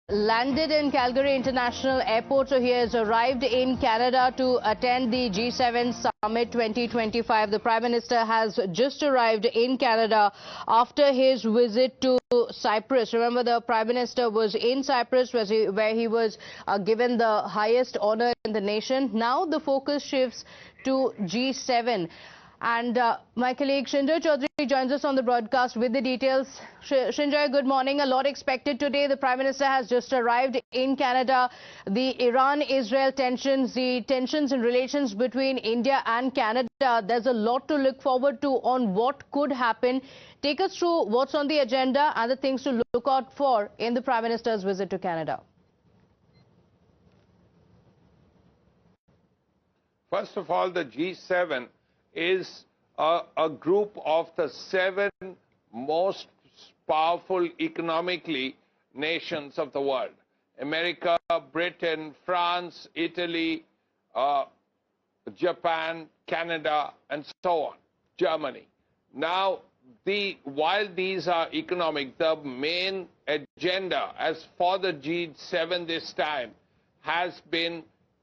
landed in Calgary International Airport. So he has arrived in Canada to attend the G7 Summit 2025. The Prime Minister has just arrived in Canada after his visit to Cyprus. Remember, the Prime Minister was in Cyprus where he was given the highest honor in the nation. Now the focus shifts to G7. And my colleague Shinjoy Chaudhary joins us on the broadcast with the details. Shinjoy, good morning. A lot expected today. The Prime Minister has just arrived in Canada. The Iran-Israel tensions, the tensions in relations between India and Canada. There's a lot to look forward to on what could happen. Take us through what's on the agenda and the things to look out for in the Prime Minister's visit to Canada. First of all, the G7 is a group of the 7 most powerful economically nations of the world: America, Britain, France, Italy, Japan, Canada, and so on, Germany. Now, while these are economic, the main agenda as for the G7 this time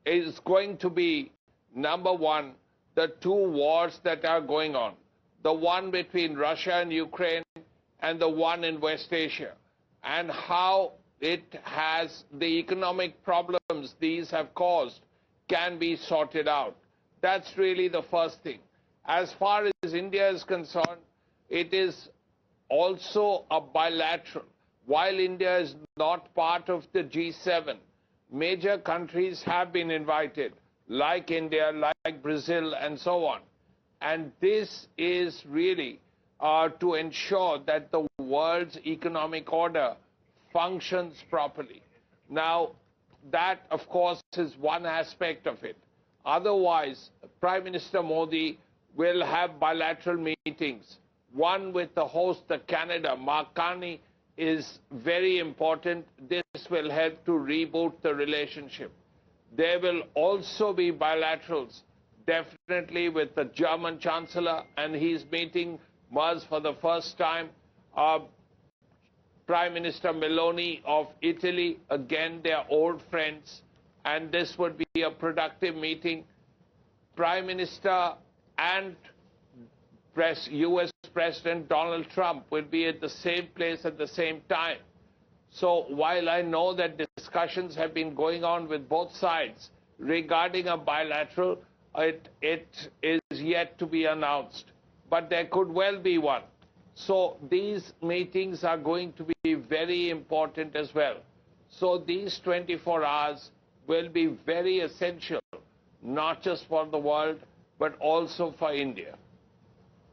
is going to be, number one, the 2 wars that are going on, the one between Russia and Ukraine and the one in West Asia, and how the economic problems these have caused can be sorted out. That's really the first thing. As far as India is concerned, it is also a bilateral. While India is not part of the G7, major countries have been invited, like India, like Brazil, and so on. And this is really to ensure that the world's economic order functions properly. Now, that, of course, is one aspect of it. Otherwise, Prime Minister Modi will have bilateral meetings. One with the host, Canada. Mark Carney is very important. This will help to reboot the relationship. There will also be bilaterals, definitely with the German Chancellor, and he's meeting Merz for the first time. Prime Minister Meloni of Italy, again, they're old friends, and this would be a productive meeting. Prime Minister and U.S. President Donald Trump will be at the same place at the same time. So while I know that discussions have been going on with both sides regarding a bilateral, it is yet to be announced. But there could well be one. So these meetings are going to be very important as well. So these 24 hours will be very essential, not just for the world, but also for India.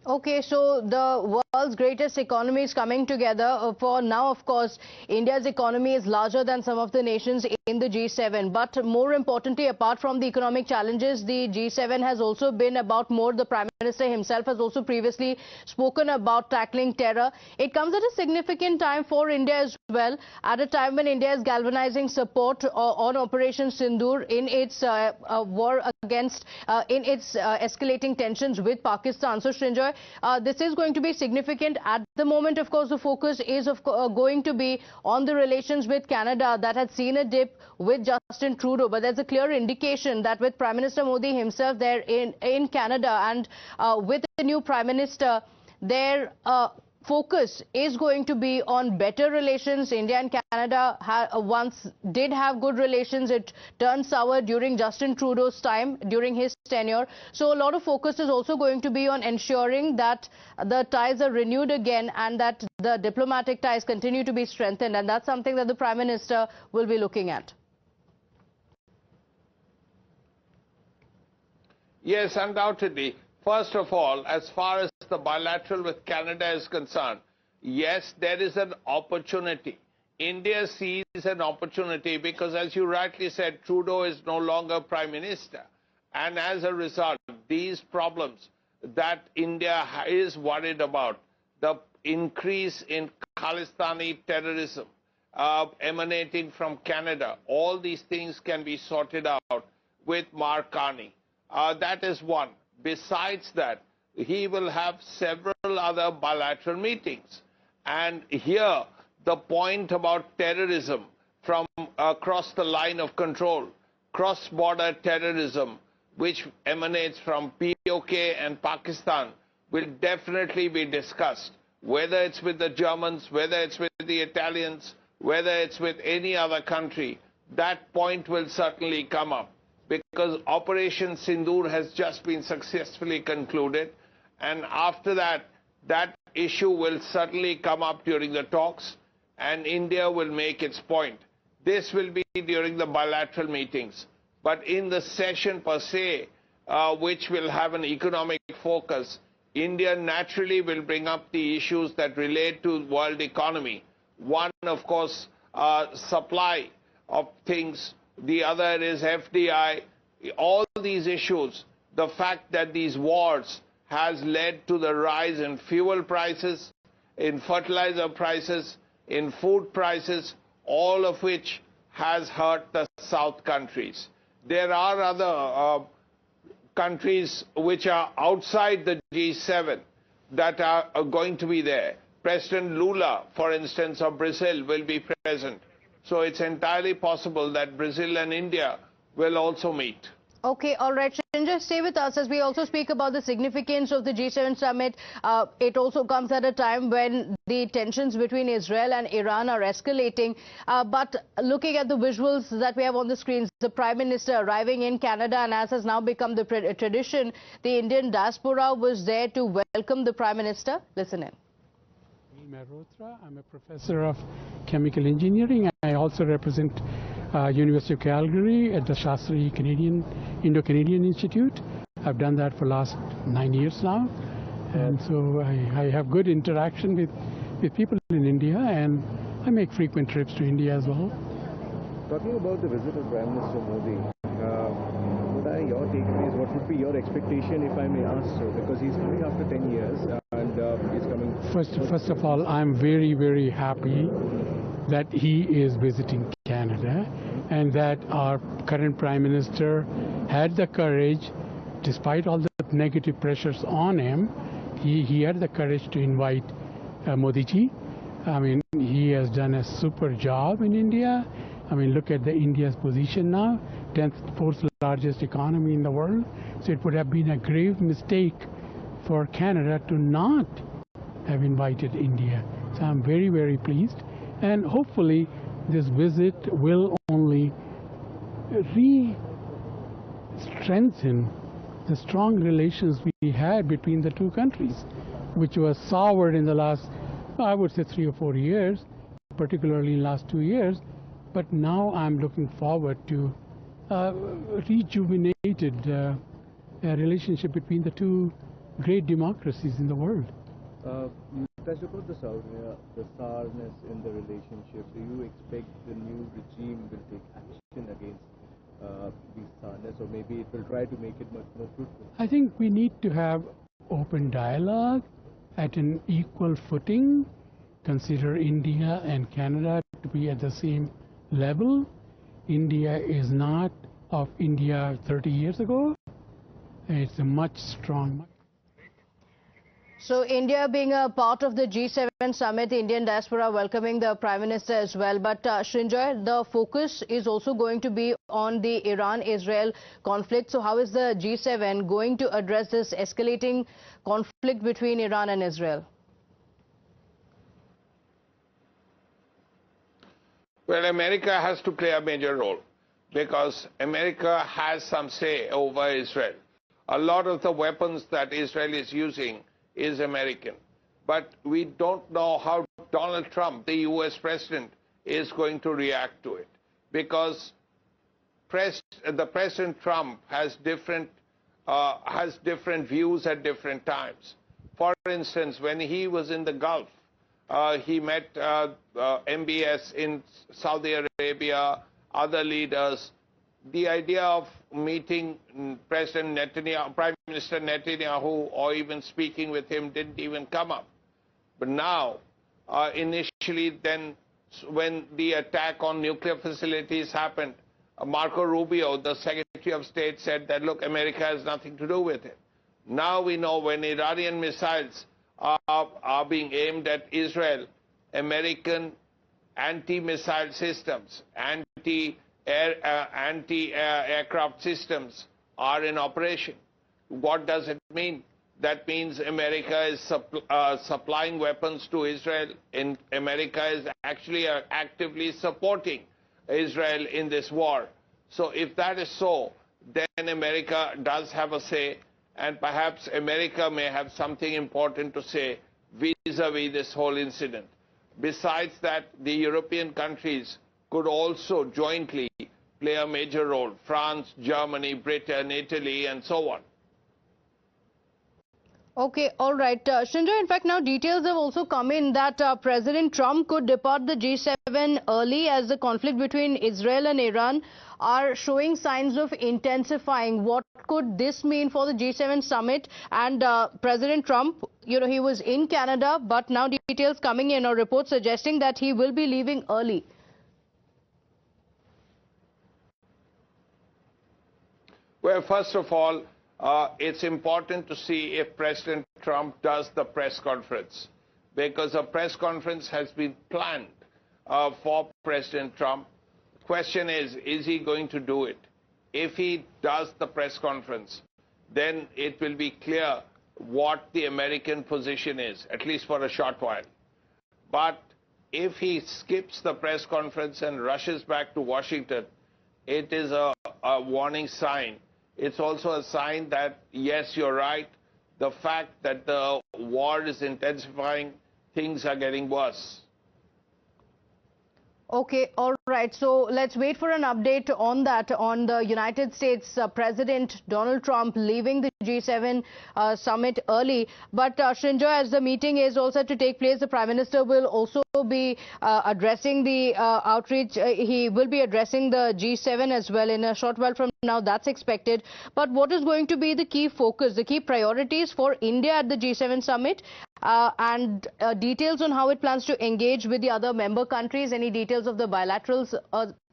Okay, so the world's greatest economies coming together. For now, of course, India's economy is larger than some of the nations in the G7. But more importantly, apart from the economic challenges, the G7 has also been about more. The Prime Minister himself has also previously spoken about tackling terror. It comes at a significant time for India as well, at a time when India is galvanizing support on Operation Sindoor in its war against, in its escalating tensions with Pakistan. So, Srinjoy, this is going to be significant. At the moment, of course, the focus is going to be on the relations with Canada that had seen a dip with Justin Trudeau. But there's a clear indication that with Prime Minister Modi himself there in Canada and with the new Prime Minister, their focus is going to be on better relations. India and Canada once did have good relations. It turned sour during Justin Trudeau's time, during his tenure. So a lot of focus is also going to be on ensuring that the ties are renewed again and that the diplomatic ties continue to be strengthened. And that's something that the Prime Minister will be looking at. Yes, undoubtedly. First of all, as far as the bilateral with Canada is concerned, yes, there is an opportunity. India sees an opportunity because, as you rightly said, Trudeau is no longer Prime Minister. And as a result, these problems that India is worried about, the increase in Khalistani terrorism emanating from Canada, all these things can be sorted out with Mark Carney. That is one. Besides that, he will have several other bilateral meetings. And here, the point about terrorism, from across the line of control, cross-border terrorism, which emanates from POK and Pakistan, will definitely be discussed, whether it's with the Germans, whether it's with the Italians, whether it's with any other country. That point will certainly come up, because Operation Sindoor has just been successfully concluded, and after that, that issue will certainly come up during the talks, and India will make its point. This will be during the bilateral meetings. But in the session per se, which will have an economic focus, India naturally will bring up the issues that relate to world economy. One, of course, supply of things. The other is FDI. All these issues, the fact that these wars has led to the rise in fuel prices, in fertilizer prices, in food prices, all of which has hurt the South countries. There are other countries which are outside the G7 that are going to be there. President Lula, for instance, of Brazil, will be present. So it's entirely possible that Brazil and India will also meet. Okay, all right. Sanjay, stay with us as we also speak about the significance of the G7 summit. It also comes at a time when the tensions between Israel and Iran are escalating. But looking at the visuals that we have on the screens, the Prime Minister arriving in Canada, and as has now become the tradition, the Indian diaspora was there to welcome the Prime Minister. Listen in. I'm a professor of chemical engineering. I also represent University of Calgary at the Shastri Indo-Canadian Institute. I've done that for the last 9 years now. And so I have good interaction with people in India, and I make frequent trips to India as well. Talking about the visit of Prime Minister Modi, your takeaways, what would be your expectation, if I may ask so, because he's coming after 10 years and he's coming... First of all, I'm very, very happy that he is visiting Canada, and that our current Prime Minister had the courage, despite all the negative pressures on him, he had the courage to invite Modi ji. I mean, he has done a super job in India. I mean, look at India's position now, 10th, 4th largest economy in the world. So it would have been a grave mistake for Canada to not have invited India. So I'm very, very pleased. And hopefully this visit will only re-strengthen the strong relations we had between the two countries, which was soured in the last, I would say, 3 or 4 years, particularly in the last 2 years. But now I'm looking forward to rejuvenated relationship between the two great democracies in the world. You touched about the sourness in the relationship. Do you expect the new regime will take action against these sourness, or maybe it will try to make it much more fruitful? I think we need to have open dialogue at an equal footing. Consider India and Canada to be at the same level. India is not of India 30 years ago. It's a much stronger. So India being a part of the G7 summit, the Indian diaspora welcoming the Prime Minister as well. But Srinjoy, the focus is also going to be on the Iran-Israel conflict. So how is the G7 going to address this escalating conflict between Iran and Israel? Well, America has to play a major role, because America has some say over Israel. A lot of the weapons that Israel is using is American. But we don't know how Donald Trump, the US president, is going to react to it, because the President Trump has different views at different times. For instance, when he was in the Gulf, he met MBS in Saudi Arabia, other leaders. The idea of meeting President Netanyahu, Prime Minister Netanyahu, or even speaking with him didn't even come up. But now, initially then, when the attack on nuclear facilities happened, Marco Rubio, the Secretary of State, said that, look, America has nothing to do with it. Now we know when Iranian missiles are being aimed at Israel, American anti-missile systems, anti-aircraft systems are in operation. What does it mean? That means America is supplying weapons to Israel. America is actually actively supporting Israel in this war. So if that is so, then America does have a say, and perhaps America may have something important to say vis-a-vis this whole incident. Besides that, the European countries could also jointly play a major role. France, Germany, Britain, Italy, and so on. Okay, all right. Shinjo, in fact, now details have also come in that President Trump could depart the G7 early as the conflict between Israel and Iran are showing signs of intensifying. What could this mean for the G7 summit? And President Trump, he was in Canada, but now details coming in or reports suggesting that he will be leaving early. Well, first of all, it's important to see if President Trump does the press conference, because a press conference has been planned for President Trump. The question is he going to do it? If he does the press conference, then it will be clear what the American position is, at least for a short while. But if he skips the press conference and rushes back to Washington, it is a warning sign. It's also a sign that, yes, you're right, the fact that the war is intensifying, things are getting worse. Okay, all right. So let's wait for an update on that, on the United States President Donald Trump leaving the G7 summit early. But Shinjo, as the meeting is also to take place, the Prime Minister will also be addressing the outreach. He will be addressing the G7 as well in a short while from now. That's expected. But what is going to be the key focus, the key priorities for India at the G7 summit? And details on how it plans to engage with the other member countries, any details of the bilaterals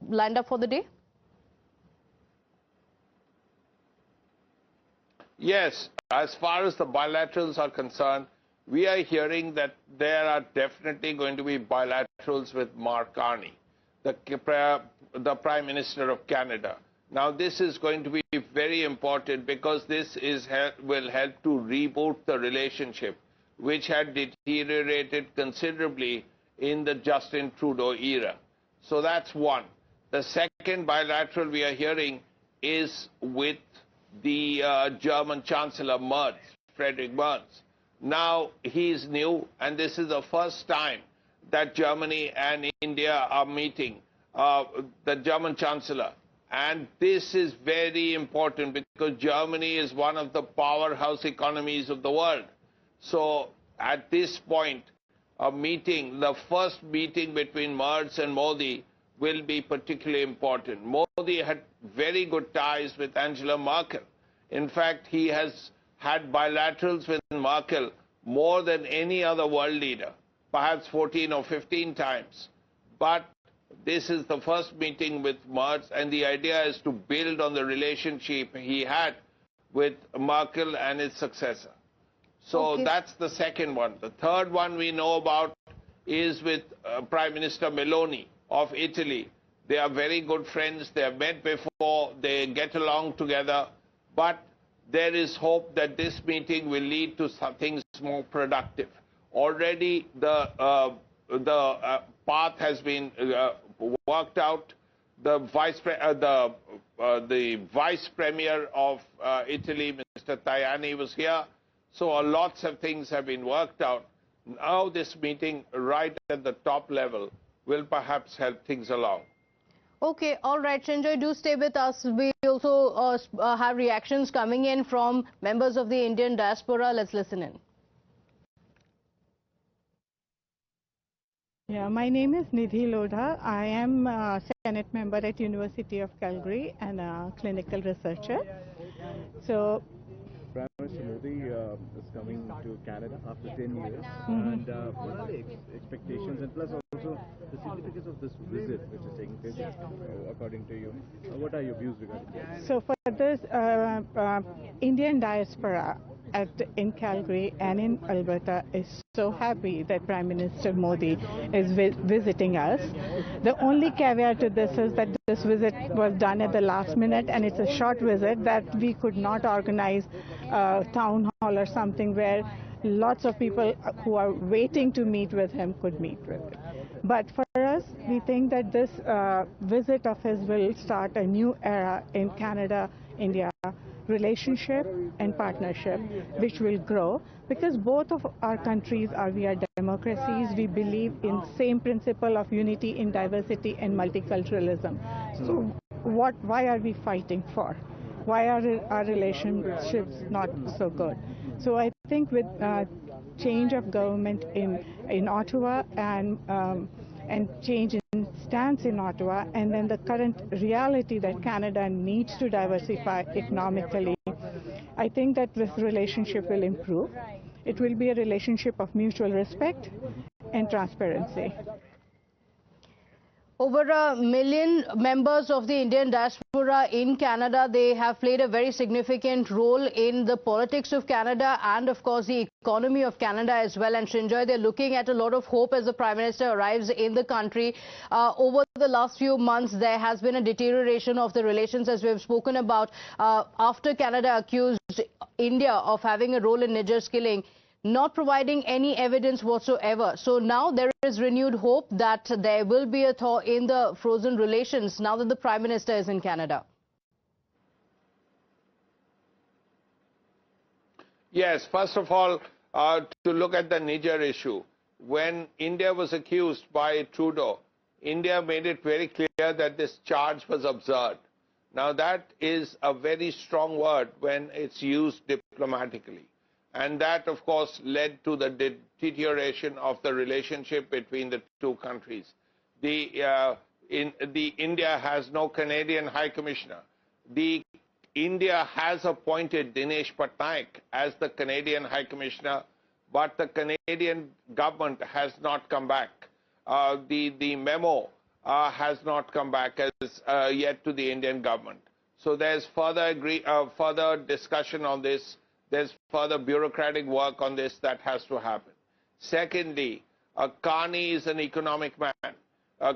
lined up for the day? Yes, as far as the bilaterals are concerned, we are hearing that there are definitely going to be bilaterals with Mark Carney, the Prime Minister of Canada. Now, this is going to be very important because this will help to reboot the relationship, which had deteriorated considerably in the Justin Trudeau era. So that's one. The second bilateral we are hearing is with the German Chancellor Merz, Friedrich Merz. Now, he's new, and this is the first time that Germany and India are meeting the German Chancellor. And this is very important because Germany is one of the powerhouse economies of the world. So at this point, the first meeting between Merz and Modi will be particularly important. Modi had very good ties with Angela Merkel. In fact, he has had bilaterals with Merkel more than any other world leader, perhaps 14 or 15 times. But this is the first meeting with Merz, and the idea is to build on the relationship he had with Merkel and his successor. So that's the second one. The third one we know about is with Prime Minister Meloni of Italy. They are very good friends. They have met before. They get along together. But there is hope that this meeting will lead to some things more productive. Already the path has been worked out. The Vice Premier of Italy, Mr. Tajani, was here. So lots of things have been worked out. Now this meeting right at the top level will perhaps help things along. Okay, all right, Shinjo, do stay with us. We also have reactions coming in from members of the Indian diaspora. Let's listen in. Yeah, my name is Nidhi Lodha. I am a Senate member at University of Calgary and a clinical researcher. So, Prime Minister Modi is coming to Canada after 10 years. And what are the expectations, and plus also the significance of this visit which is taking place, according to you? What are your views regarding that? so for this Indian diaspora in Calgary and in Alberta is so happy that Prime Minister Modi is visiting us. The only caveat to this is that this visit was done at the last minute, and it's a short visit that we could not organize a town hall or something where lots of people who are waiting to meet with him could meet with him. But for us, we think that this visit of his will start a new era in Canada-India relationship and partnership, which will grow because both of our countries we are democracies. We believe in same principle of unity in diversity and multiculturalism. So why are we fighting for? Why are our relationships not so good? So I think with change of government in Ottawa and change in stance in Ottawa, and then the current reality that Canada needs to diversify economically, I think that this relationship will improve. It will be a relationship of mutual respect and transparency. Over 1 million members of the Indian diaspora in Canada, they have played a very significant role in the politics of Canada and, of course, the economy of Canada as well. And Shinjoy, they're looking at a lot of hope as the Prime Minister arrives in the country. Over the last few months, there has been a deterioration of the relations, as we have spoken about, after Canada accused India of having a role in Niger's killing, not providing any evidence whatsoever. So now there is renewed hope that there will be a thaw in the frozen relations now that the Prime Minister is in Canada. Yes, first of all, to look at the Niger issue. When India was accused by Trudeau, India made it very clear that this charge was absurd. Now that is a very strong word when it's used diplomatically. And that, of course, led to the deterioration of the relationship between the two countries. India has no Canadian High Commissioner. India has appointed Dinesh Patnaik as the Canadian High Commissioner, but the Canadian government has not come back. The memo has not come back as yet to the Indian government. So there's further discussion on this. There's further bureaucratic work on this that has to happen. Secondly, Carney is an economic man.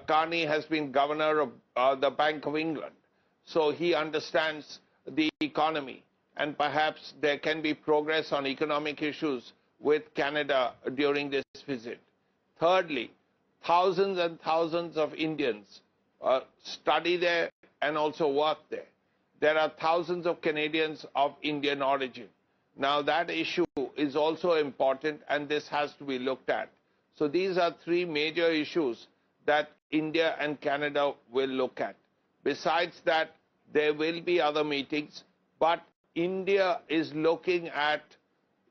Carney has been governor of the Bank of England, so he understands the economy, and perhaps there can be progress on economic issues with Canada during this visit. Thirdly, thousands and thousands of Indians study there and also work there. There are thousands of Canadians of Indian origin. Now that issue is also important, and this has to be looked at. So these are three major issues that India and Canada will look at. Besides that, there will be other meetings, but India is looking at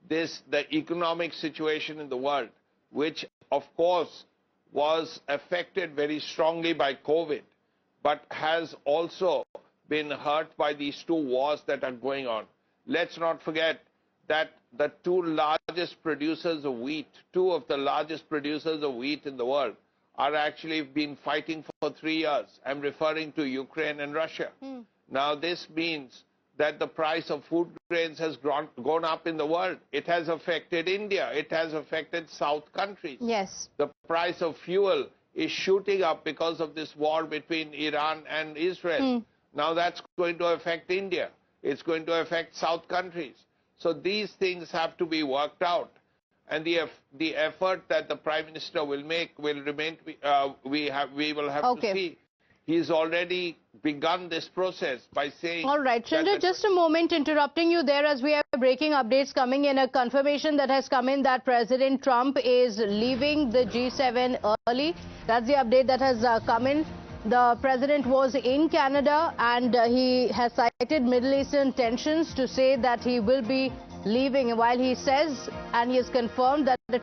the economic situation in the world, which of course was affected very strongly by COVID, but has also been hurt by these two wars that are going on. Let's not forget that the two of the largest producers of wheat in the world are actually been fighting for 3 years. I'm referring to Ukraine and Russia. Now this means that the price of food grains has gone up in the world. It has affected India. It has affected South countries. Yes. The price of fuel is shooting up because of this war between Iran and Israel. Now that's going to affect India. It's going to affect South countries. So these things have to be worked out, and the effort that the Prime Minister will make will remain. We will have to see. He's already begun this process by saying. All right, Chandra, just a moment, interrupting you there as we have breaking updates coming in. A confirmation that has come in that President Trump is leaving the G7 early. That's the update that has come in. The president was in Canada, and he has cited Middle Eastern tensions to say that he will be leaving. While he says, and he has confirmed that the